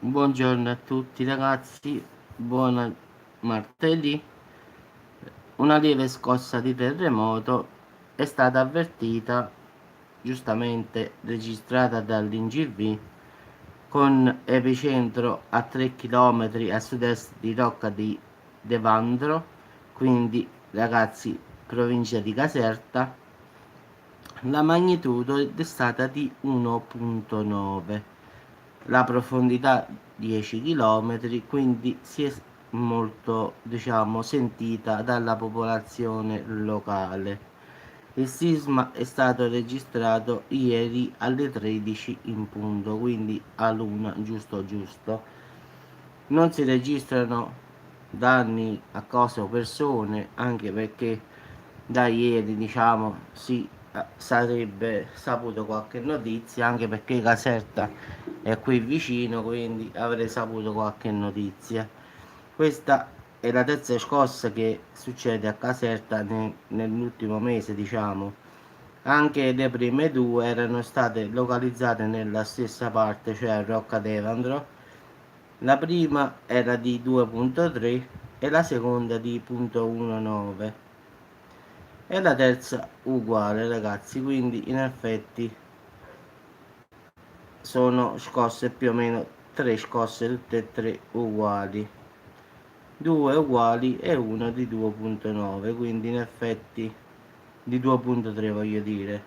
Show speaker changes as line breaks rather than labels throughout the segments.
Buongiorno a tutti ragazzi, buon martedì. Una lieve scossa di terremoto è stata avvertita, giustamente registrata dall'INGV, con epicentro a 3 km a sud-est di Rocca di Devandro, quindi ragazzi, provincia di Caserta. La magnitudo è stata di 1,9, la profondità 10 km, quindi si è molto, diciamo, sentita dalla popolazione locale. Il sisma è stato registrato ieri alle 13 in punto, quindi a luna giusto giusto. Non si registrano danni a cose o persone, anche perché da ieri, diciamo, si sarebbe saputo qualche notizia, anche perché Caserta è qui vicino, quindi avrei saputo qualche notizia. Questa è la terza scossa che succede a Caserta nell'ultimo mese, diciamo. Anche le prime due erano state localizzate nella stessa parte, cioè a Rocca d'Evandro. La prima era di 2.3 e la seconda di 0.19 e la terza uguale, ragazzi, quindi in effetti sono scosse più o meno tre scosse, tutte e tre uguali, due uguali e una di 2.9, quindi in effetti di 2.3 voglio dire.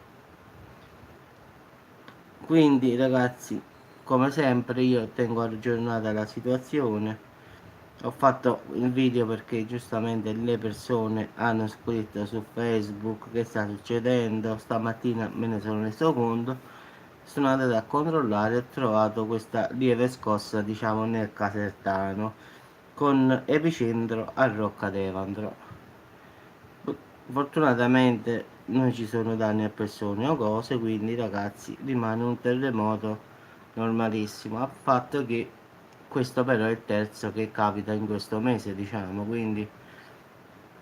Quindi ragazzi, come sempre io tengo aggiornata la situazione. Ho fatto il video perché giustamente le persone hanno scritto su Facebook che sta succedendo. Stamattina me ne sono reso conto, sono andato a controllare e ho trovato questa lieve scossa, diciamo, nel Casertano, con epicentro a Rocca d'Evandro. Fortunatamente non ci sono danni a persone o cose, quindi ragazzi rimane un terremoto normalissimo, a fatto che questo però è il terzo che capita in questo mese, diciamo, quindi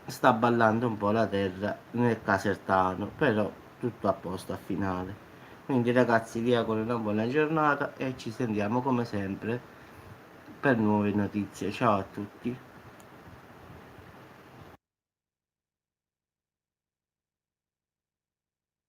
sta ballando un po' la terra nel Casertano, però tutto a posto a finale. Quindi ragazzi vi auguro una buona giornata e ci sentiamo come sempre per nuove notizie. Ciao a tutti.